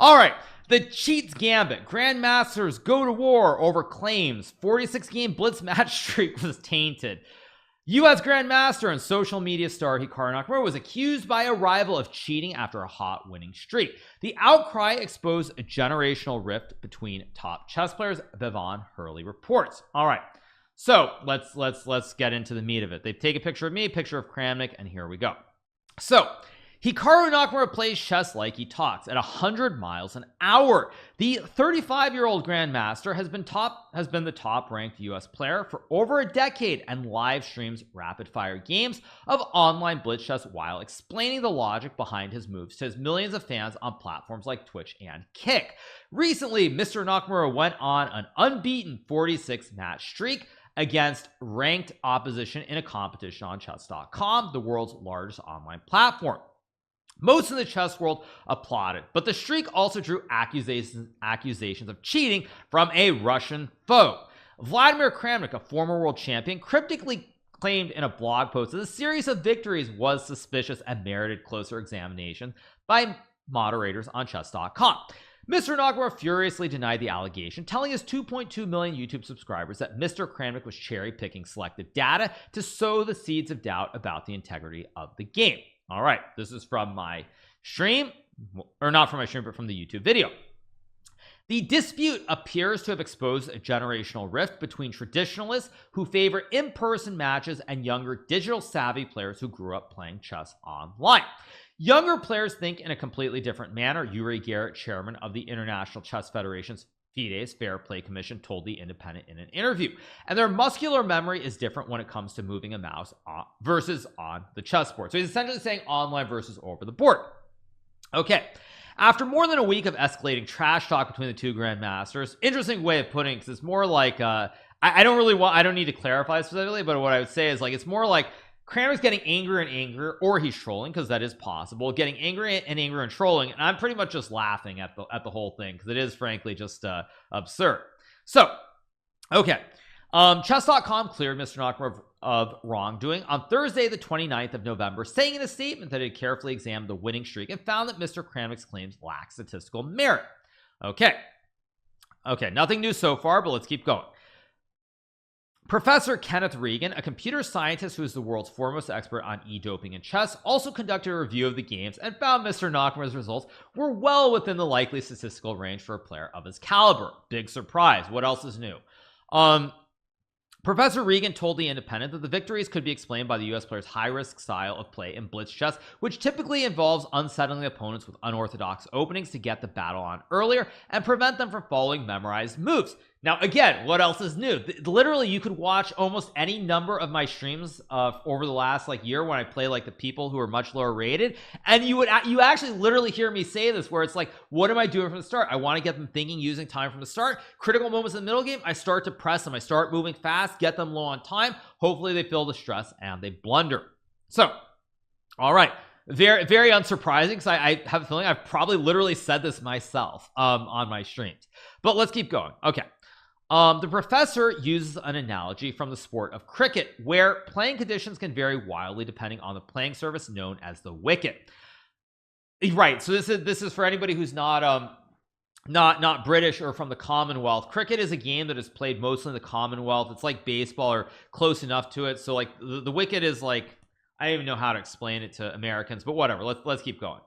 All right. The Cheats Gambit. Grandmasters go to war over claims 46-game blitz match streak was tainted. U.S. Grandmaster and social media star Hikaru Nakamura was accused by a rival of cheating after a hot winning streak. The outcry exposed a generational rift between top chess players, Bevan Hurley reports. All right, so let's get into the meat of it. They take a picture of me, a picture of Kramnik, and here we go. So Hikaru Nakamura plays chess like he talks at 100 miles an hour. The 35-year-old Grandmaster has been the top-ranked US player for over a decade and live streams rapid-fire games of online blitz chess while explaining the logic behind his moves to his millions of fans on platforms like Twitch and Kick. Recently, Mr. Nakamura went on an unbeaten 46-match streak against ranked opposition in a competition on chess.com, the world's largest online platform. Most in the chess world applauded, but the streak also drew accusations of cheating from a Russian foe. Vladimir Kramnik, a former world champion, cryptically claimed in a blog post that a series of victories was suspicious and merited closer examination by moderators on chess.com. Mr. Nakamura furiously denied the allegation, telling his 2.2 million YouTube subscribers that Mr. Kramnik was cherry-picking selected data to sow the seeds of doubt about the integrity of the game. All right, this is from my stream, or not from my stream, but from the YouTube video. The dispute appears to have exposed a generational rift between traditionalists who favor in-person matches and younger digital-savvy players who grew up playing chess online. Younger players think in a completely different manner, Yuri Garrett, chairman of the International Chess Federation's FIDE's Fair Play Commission, told The Independent in an interview, and their muscular memory is different when it comes to moving a mouse versus on the chessboard. So he's essentially saying online versus over the board. Okay, after more than a week of escalating trash talk between the two grandmasters, interesting way of putting it, because it's more like I don't need to clarify specifically, but what I would say is like it's more like Kramnik's getting angrier and angrier, or he's trolling, because that is possible, getting angrier and trolling, and I'm pretty much just laughing at the whole thing, because it is frankly just absurd. So okay, chess.com cleared Mr. Nakamura of wrongdoing on Thursday the 29th of November, saying in a statement that it had carefully examined the winning streak and found that Mr. Kramnik's claims lack statistical merit. Okay, nothing new so far, but let's keep going. Professor Kenneth Regan, a computer scientist who is the world's foremost expert on e-doping and chess, also conducted a review of the games and found Mr. Nakamura's results were well within the likely statistical range for a player of his caliber. Big surprise. What else is new? Professor Regan told The Independent that the victories could be explained by the US player's high-risk style of play in blitz chess, which typically involves unsettling opponents with unorthodox openings to get the battle on earlier and prevent them from following memorized moves. Now, again, what else is new? Literally, you could watch almost any number of my streams over the last year when I play the people who are much lower rated, and you actually literally hear me say this, where it's like, what am I doing from the start? I want to get them thinking, using time from the start. Critical moments in the middle game, I start to press them. I start moving fast, get them low on time. Hopefully, they feel the stress and they blunder. So, all right. Very, very unsurprising, because I have a feeling I've probably literally said this myself on my streams. But let's keep going. Okay. The professor uses an analogy from the sport of cricket, where playing conditions can vary wildly depending on the playing surface known as the wicket. Right. So this is for anybody who's not British or from the Commonwealth. Cricket is a game that is played mostly in the Commonwealth. It's like baseball or close enough to it. So the wicket is I don't even know how to explain it to Americans, but whatever. Let's keep going.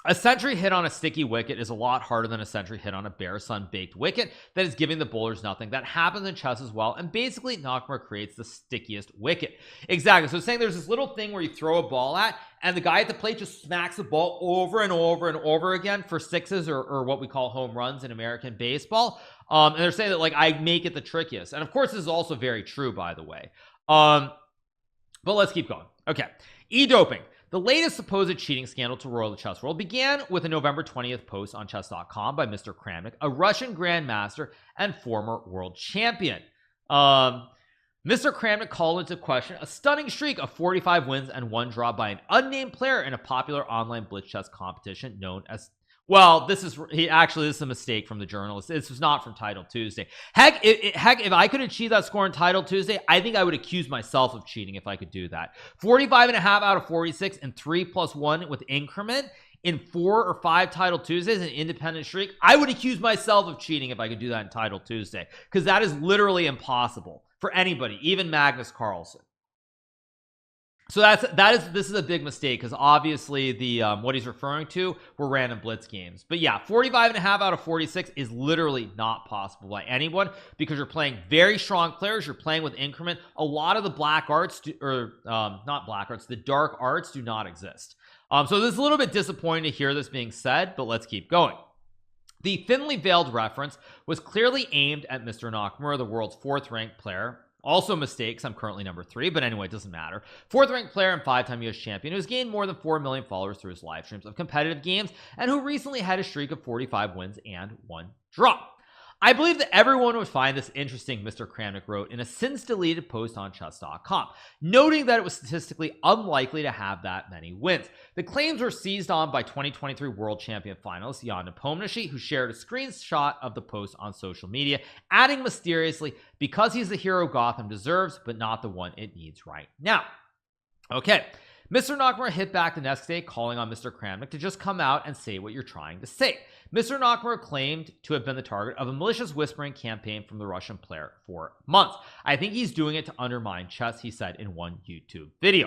A century hit on a sticky wicket is a lot harder than a century hit on a bare sun-baked wicket that is giving the bowlers nothing. That happens in chess as well, and basically Nakamura creates the stickiest wicket. Exactly. So it's saying there's this little thing where you throw a ball at, and the guy at the plate just smacks the ball over and over and over again for sixes, or what we call home runs in American baseball. And they're saying that I make it the trickiest, and of course this is also very true, by the way. But let's keep going. Okay, e-doping. The latest supposed cheating scandal to roil the chess world began with a November 20th post on chess.com by Mr. Kramnik, a Russian grandmaster and former world champion. Mr. Kramnik called into question a stunning streak of 45 wins and 1 draw by an unnamed player in a popular online blitz chess competition known as, well, this is a mistake from the journalist. This was not from Title Tuesday. Heck, if I could achieve that score in Title Tuesday, I think I would accuse myself of cheating if I could do that. 45.5 out of 46 and 3+1 with increment in 4 or 5 Title Tuesdays, an independent streak, I would accuse myself of cheating if I could do that in Title Tuesday, because that is literally impossible for anybody, even Magnus Carlsen. So this is a big mistake, because obviously the what he's referring to were random blitz games. But yeah, 45 and a half out of 46 is literally not possible by anyone, because you're playing very strong players. You're playing with increment. A lot of the black arts not black arts, the dark arts do not exist. So this is a little bit disappointing to hear this being said, but let's keep going. The thinly veiled reference was clearly aimed at Mr. Nakamura, the world's 4th ranked player. Also mistakes, I'm currently number 3, but anyway, it doesn't matter. 4th ranked player and 5-time US champion who's gained more than 4 million followers through his live streams of competitive games, and who recently had a streak of 45 wins and 1 draw. I believe that everyone would find this interesting, Mr. Kramnik wrote in a since deleted post on chess.com, noting that it was statistically unlikely to have that many wins. The claims were seized on by 2023 world champion finalist Jan Nepomniachtchi, who shared a screenshot of the post on social media, adding mysteriously, because he's the hero Gotham deserves, but not the one it needs right now. Okay, Mr. Nakamura hit back the next day, calling on Mr. Kramnik to just come out and say what you're trying to say. Mr. Nakamura claimed to have been the target of a malicious whispering campaign from the Russian player for months. I think he's doing it to undermine chess, he said in one YouTube video.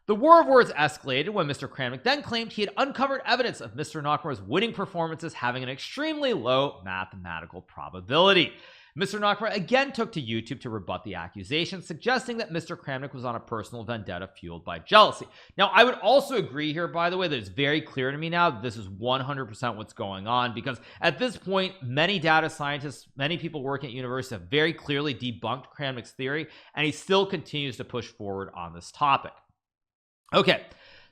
The war of words escalated when Mr. Kramnik then claimed he had uncovered evidence of Mr. Nakamura's winning performances having an extremely low mathematical probability. Mr. Nakamura again took to YouTube to rebut the accusation, suggesting that Mr. Kramnik was on a personal vendetta fueled by jealousy. Now, I would also agree here, by the way, that it's very clear to me now that this is 100% what's going on, because at this point, many data scientists, many people working at universities have very clearly debunked Kramnik's theory, and he still continues to push forward on this topic. Okay.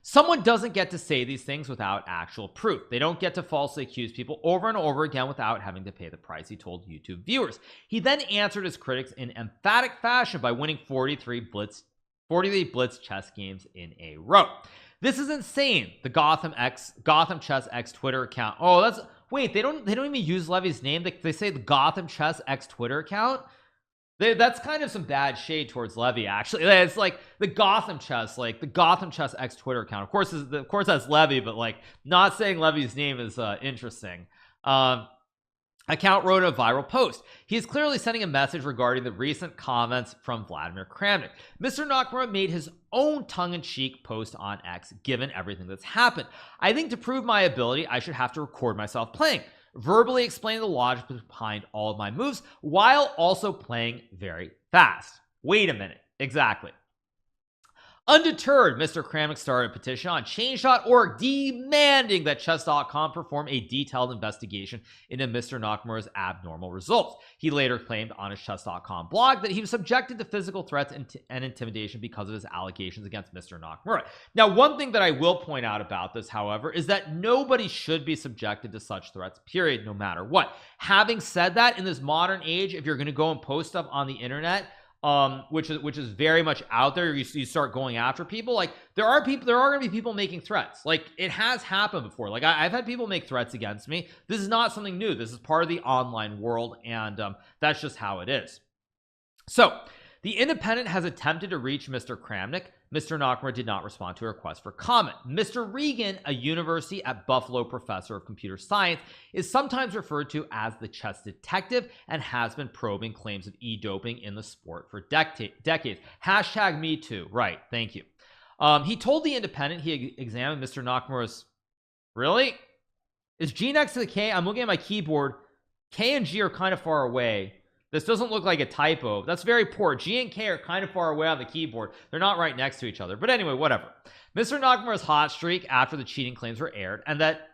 Someone doesn't get to say these things without actual proof. They don't get to falsely accuse people over and over again without having to pay the price, he told YouTube viewers. He then answered his critics in emphatic fashion by winning 43 blitz chess games in a row. This is insane. The Gotham Chess X Twitter account. Oh, that's wait, they don't even use Levy's name. They say the Gotham Chess X Twitter account. That's kind of some bad shade towards Levy, actually. It's like the Gotham Chess X Twitter account. Of course that's Levy, but like not saying Levy's name is interesting. Account wrote a viral post. He is clearly sending a message regarding the recent comments from Vladimir Kramnik. Mr. Nakamura made his own tongue-in-cheek post on X, given everything that's happened. I think to prove my ability, I should have to record myself playing, verbally explain the logic behind all of my moves while also playing very fast. Wait a minute. Exactly. Undeterred, Mr. Kramnik started a petition on change.org demanding that chess.com perform a detailed investigation into Mr. Nakamura's abnormal results. He later claimed on his chess.com blog that he was subjected to physical threats and intimidation because of his allegations against Mr. Nakamura. Now, one thing that I will point out about this, however, is that nobody should be subjected to such threats, period, no matter what. Having said that, in this modern age, if you're going to go and post stuff on the internet, which is very much out there, you start going after people, like there are going to be people making threats. Like it has happened before. Like I've had people make threats against me. This is not something new. This is part of the online world, and that's just how it is. So the Independent has attempted to reach Mr. Kramnik. Mr. Nakamura did not respond to a request for comment. Mr. Regan, a University at Buffalo professor of computer science, is sometimes referred to as the chess detective and has been probing claims of e-doping in the sport for decades. Hashtag me too. Right. Thank you. He told the Independent he examined Mr. Nakamura's. Really? Is G next to the K? I'm looking at my keyboard. K and G are kind of far away. This doesn't look like a typo. That's very poor. G and K are kind of far away on the keyboard. They're not right next to each other. But anyway, whatever. Mr. Nakamura's hot streak after the cheating claims were aired, and that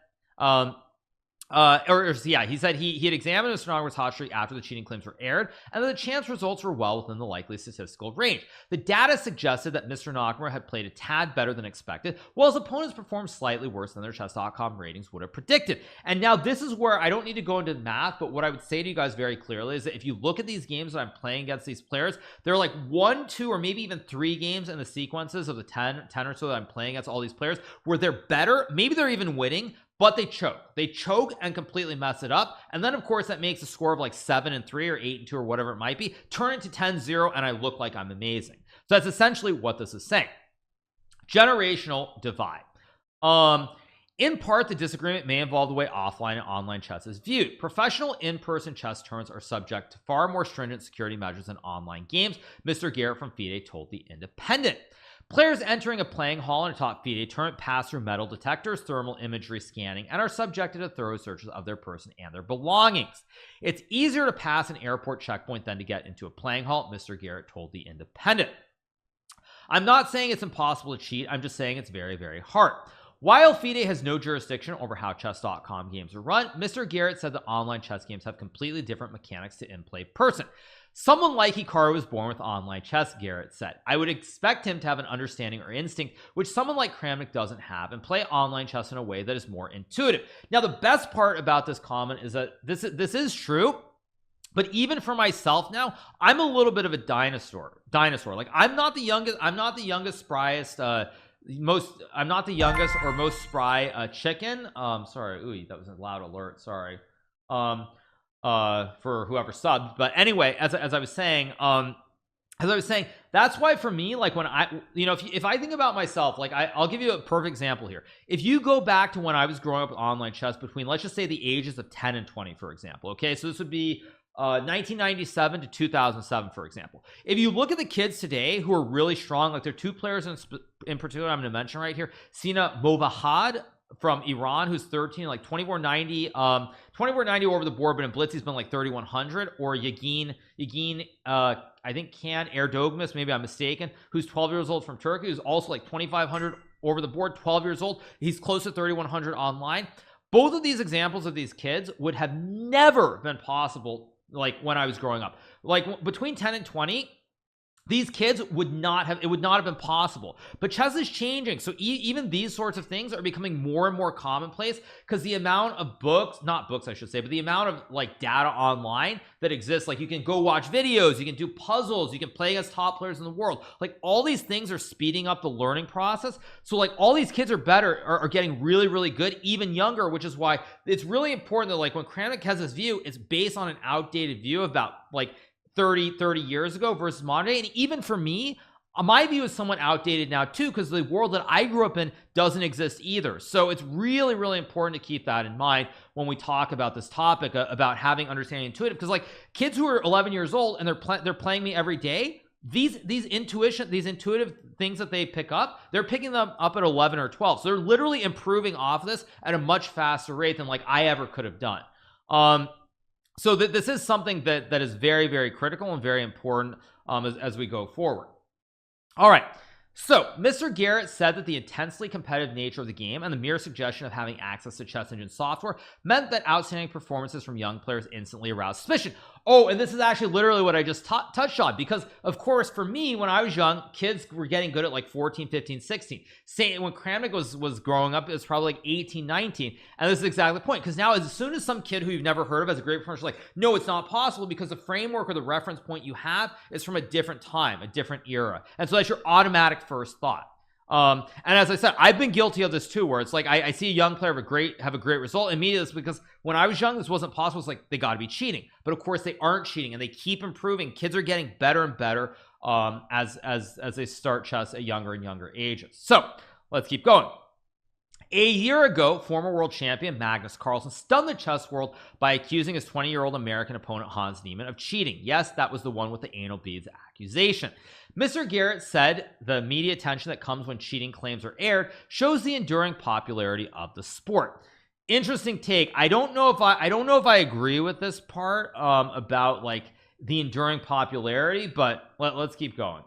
he said he had examined Mr. Nakamura's hot streak after the cheating claims were aired, and that the chance results were well within the likely statistical range. The data suggested that Mr. Nakamura had played a tad better than expected, while his opponents performed slightly worse than their chess.com ratings would have predicted. And now this is where I don't need to go into math, but what I would say to you guys very clearly is that if you look at these games that I'm playing against these players, there are like 1, 2, or maybe even 3 games in the sequences of the 10 or so that I'm playing against all these players where they're better, maybe they're even winning, but they choke and completely mess it up. And then of course that makes a score of like 7-3 or 8-2 or whatever it might be, turn it to 10-0, and I look like I'm amazing. So that's essentially what this is saying. Generational divide. In part, the disagreement may involve the way offline and online chess is viewed. Professional in-person chess tournaments are subject to far more stringent security measures than online games, Mr. Garrett from FIDE told The Independent. Players entering a playing hall in a top FIDE tournament pass through metal detectors, thermal imagery scanning, and are subjected to thorough searches of their person and their belongings. It's easier to pass an airport checkpoint than to get into a playing hall, Mr. Garrett told The Independent. I'm not saying it's impossible to cheat, I'm just saying it's very, very hard. While FIDE has no jurisdiction over how chess.com games are run, Mr. Garrett said that online chess games have completely different mechanics to in-play person. Someone like Hikaru was born with online chess, Garrett said. I would expect him to have an understanding or instinct which someone like Kramnik doesn't have, and play online chess in a way that is more intuitive. Now, the best part about this comment is that this is true, but even for myself now, I'm a little bit of a dinosaur. Like, I'm not the youngest spryest I'm not the youngest or most spry chicken. Sorry, ooh, that was a loud alert, sorry. For whoever subbed, but anyway, as I was saying, that's why for me, like, when I, if I think about myself, like, I'll give you a perfect example here. If you go back to when I was growing up with online chess between, let's just say, the ages of 10 and 20, for example, okay, so this would be 1997 to 2007, for example. If you look at the kids today who are really strong, like, there are two players in particular I'm going to mention right here. Sina Movahad from Iran, who's 13, like 2490 over the board, but in blitz he's been like 3100. Or Yegin I think Can Erdogmus, maybe I'm mistaken, who's 12 years old from Turkey, who's also like 2500 over the board, 12 years old. He's close to 3100 online. Both of these examples of these kids would have never been possible, like, when I was growing up. Like, between 10 and 20, these kids would not have been possible. But chess is changing, so even these sorts of things are becoming more and more commonplace, because the amount of not books I should say, but the amount of, like, data online that exists, like, you can go watch videos, you can do puzzles, you can play against top players in the world, like, all these things are speeding up the learning process. So, like, all these kids are getting really, really good, even younger, which is why it's really important that, like, when Kramnik has this view, it's based on an outdated view about, like, 30 years ago versus modern day. And even for me, my view is somewhat outdated now too, because the world that I grew up in doesn't exist either. So it's really, really important to keep that in mind when we talk about this topic about having understanding intuitive, because, like, kids who are 11 years old and they're playing me every day, these intuitive things that they pick up, they're picking them up at 11 or 12. So they're literally improving off this at a much faster rate than, like, I ever could have done. So this is something that is very, very critical and very important as we go forward. All right, so Mr. Garrett said that the intensely competitive nature of the game and the mere suggestion of having access to chess engine software meant that outstanding performances from young players instantly aroused suspicion. Oh, and this is actually literally what I just touched on, because, of course, for me, when I was young, kids were getting good at like 14, 15, 16. Say, when Kramnik was growing up, it was probably like 18, 19. And this is exactly the point, because now as soon as some kid who you've never heard of has a great performance, like, no, it's not possible, because the framework or the reference point you have is from a different time, a different era. And so that's your automatic first thought. And as I said, I've been guilty of this too, where it's like I see a young player have a great result immediately. It's because when I was young, this wasn't possible. It's like, they got to be cheating, but of course they aren't cheating, and they keep improving. Kids are getting better and better as they start chess at younger and younger ages. So let's keep going. A year ago, former world champion Magnus Carlsen stunned the chess world by accusing his 20-year-old American opponent Hans Niemann of cheating. Yes, that was the one with the anal beads accusation. Mr. Garrett said the media attention that comes when cheating claims are aired shows the enduring popularity of the sport. Interesting take. I don't know if I agree with this part about, like, the enduring popularity, but let's keep going.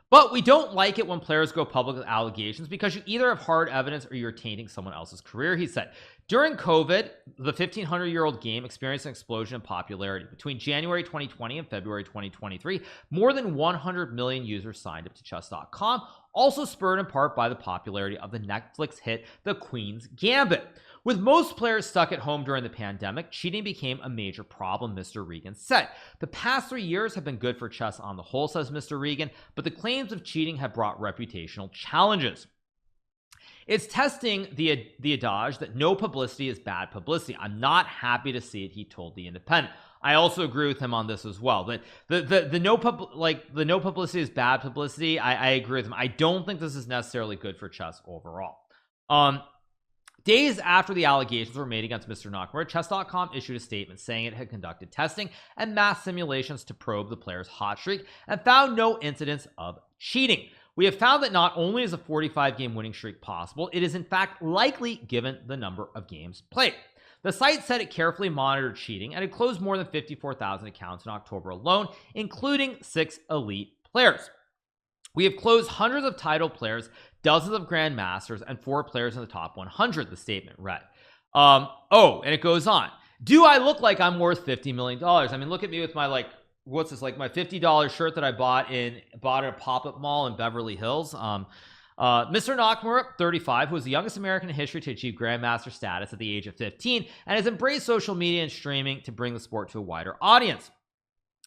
But we don't like it when players go public with allegations, because you either have hard evidence or you're tainting someone else's career, he said. During COVID, the 1,500-year-old game experienced an explosion in popularity. Between January 2020 and February 2023, more than 100 million users signed up to chess.com, also spurred in part by the popularity of the Netflix hit The Queen's Gambit. With most players stuck at home during the pandemic, cheating became a major problem, Mr. Regan said. The past 3 years have been good for chess on the whole, says Mr. Regan, but the claims of cheating have brought reputational challenges. It's testing the adage that no publicity is bad publicity. I'm not happy to see it, he told The Independent. I also agree with him on this as well. But the no publicity is bad publicity. I agree with him. I don't think this is necessarily good for chess overall. Days after the allegations were made against Mr. Nakamura, chess.com issued a statement saying it had conducted testing and mass simulations to probe the player's hot streak and found no incidents of cheating. We have found that not only is a 45-game winning streak possible, it is in fact likely given the number of games played. The site said it carefully monitored cheating and had closed more than 54,000 accounts in October alone, including 6 elite players. We have closed hundreds of title players, dozens of grandmasters, and 4 players in the top 100, the statement read. And it goes on. Do I look like I'm worth $50 million? I mean, look at me with my, like, what's this, like my $50 shirt that I bought at a pop-up mall in Beverly Hills. Mr. Nakamura, 35, who is the youngest American in history to achieve grandmaster status at the age of 15, and has embraced social media and streaming to bring the sport to a wider audience.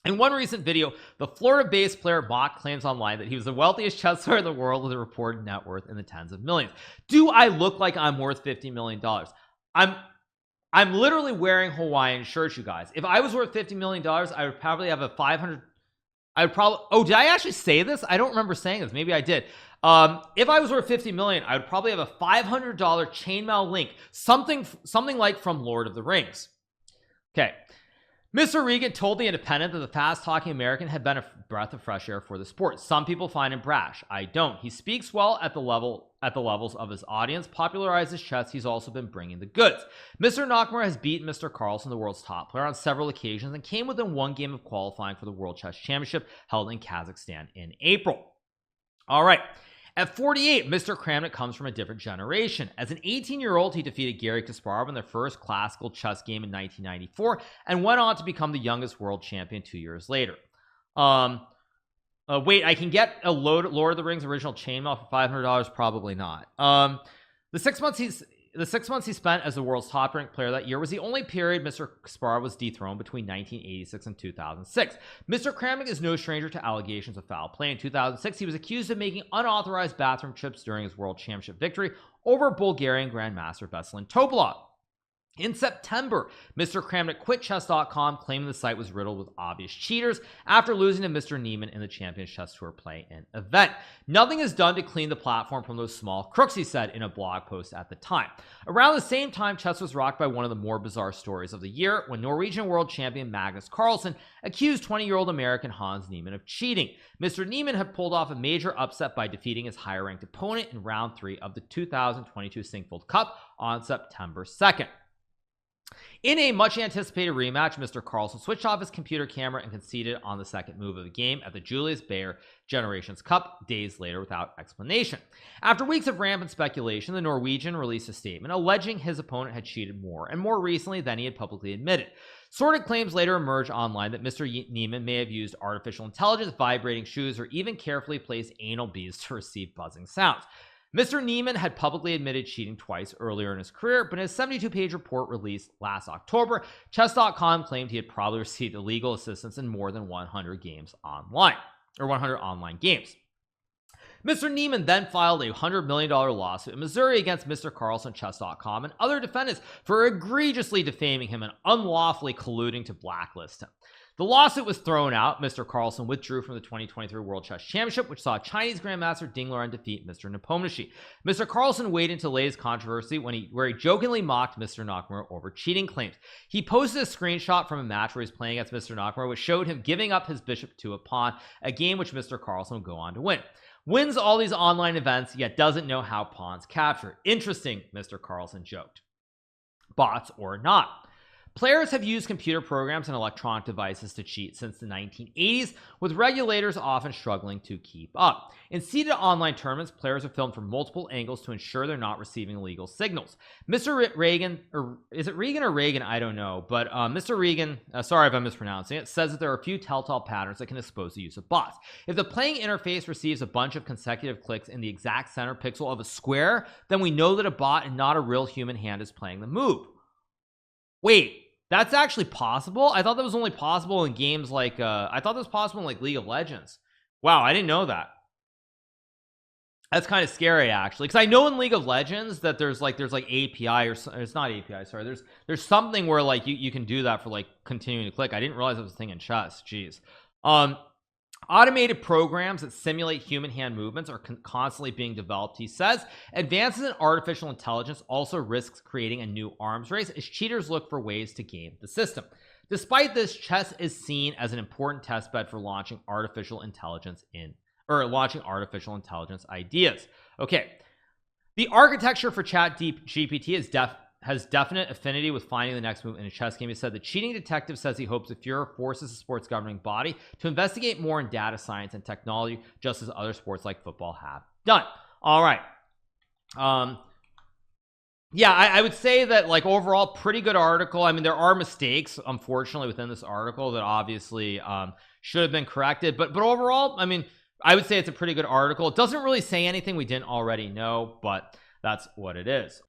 In one recent video, the Florida-based player Bach claims online that he was the wealthiest chess player in the world with a reported net worth in the tens of millions. Do I look like I'm worth $50 million? I'm literally wearing Hawaiian shirts, you guys. If I was worth $50 million, I would probably have a 500. Did I actually say this? I don't remember saying this. Maybe I did. If I was worth 50 million, I would probably have a $500 chainmail link, something like from Lord of the Rings. Okay. Mr. Regan told The Independent that the fast-talking American had been a breath of fresh air for the sport. Some people find him brash. I don't. He speaks well at the levels of his audience, popularizes chess. He's also been bringing the goods. Mr. Nakamura has beaten Mr. Carlsen, the world's top player, on several occasions and came within 1 game of qualifying for the World Chess Championship held in Kazakhstan in April. All right. At 48, Mr. Kramnik comes from a different generation. As an 18-year-old, he defeated Garry Kasparov in their first classical chess game in 1994 and went on to become the youngest world champion 2 years later. Wait, I can get a Lord of the Rings original chainmail for $500? Probably not. The 6 months he spent as the world's top-ranked player that year was the only period Mr. Kasparov was dethroned between 1986 and 2006. Mr. Kramnik is no stranger to allegations of foul play. In 2006, he was accused of making unauthorized bathroom trips during his world championship victory over Bulgarian Grandmaster Veselin Topalov. In September, Mr. Kramnik quit chess.com, claiming the site was riddled with obvious cheaters after losing to Mr. Niemann in the Champions Chess Tour play-in event. Nothing is done to clean the platform from those small crooks, he said in a blog post at the time. Around the same time, chess was rocked by one of the more bizarre stories of the year when Norwegian world champion Magnus Carlsen accused 20-year-old American Hans Niemann of cheating. Mr. Niemann had pulled off a major upset by defeating his higher-ranked opponent in round 3 of the 2022 Sinquefield Cup on September 2nd. In a much anticipated rematch, Mr. Carlsen switched off his computer camera and conceded on the second move of the game at the Julius Baer Generations Cup days later without explanation. After weeks of rampant speculation, the Norwegian released a statement alleging his opponent had cheated more and more recently than he had publicly admitted. Sordid claims later emerged online that Mr. Niemann may have used artificial intelligence, vibrating shoes, or even carefully placed anal beads to receive buzzing sounds. Mr. Niemann had publicly admitted cheating twice earlier in his career, but in his 72-page report released last October, chess.com claimed he had probably received illegal assistance in more than 100 games online, or 100 online games. Mr. Niemann then filed a $100 million lawsuit in Missouri against Mr. Carlsen, chess.com, and other defendants for egregiously defaming him and unlawfully colluding to blacklist him. The lawsuit was thrown out. Mr. Carlsen withdrew from the 2023 World Chess Championship, which saw Chinese Grandmaster Ding Liren defeat Mr. Nepomniachtchi. Mr. Carlsen waited until the latest controversy where he jokingly mocked Mr. Nakamura over cheating claims. He posted a screenshot from a match where he was playing against Mr. Nakamura, which showed him giving up his bishop to a pawn, a game which Mr. Carlsen would go on to win. Wins all these online events, yet doesn't know how pawns capture. Interesting, Mr. Carlsen joked. Bots or not. Players have used computer programs and electronic devices to cheat since the 1980s, with regulators often struggling to keep up. In seeded online tournaments, players are filmed from multiple angles to ensure they're not receiving illegal signals. Mr. Regan, or is it Regan or Reagan? I don't know, but Mr. Regan, sorry if I'm mispronouncing it, says that there are a few telltale patterns that can expose the use of bots. If the playing interface receives a bunch of consecutive clicks in the exact center pixel of a square, then we know that a bot and not a real human hand is playing the move. Wait, that's actually possible? I thought that was only possible in games like I thought that was possible in like League of Legends. Wow, I didn't know that. That's kind of scary actually, because I know in League of Legends that there's like API, or it's not API, sorry, there's something where like you can do that for like continuing to click. I didn't realize it was a thing in chess. Jeez. Automated programs that simulate human hand movements are constantly being developed, he says. Advances in artificial intelligence also risks creating a new arms race as cheaters look for ways to game the system. Despite this, chess is seen as an important testbed for launching artificial intelligence ideas. Okay, the architecture for ChatGPT has definite affinity with finding the next move in a chess game. He said the cheating detective says he hopes the Fuhrer forces the sports governing body to investigate more in data science and technology, just as other sports like football have done. All right. Yeah, I would say that, like, overall, pretty good article. I mean, there are mistakes, unfortunately, within this article that obviously should have been corrected, but overall, I mean, I would say it's a pretty good article. It doesn't really say anything we didn't already know, but that's what it is.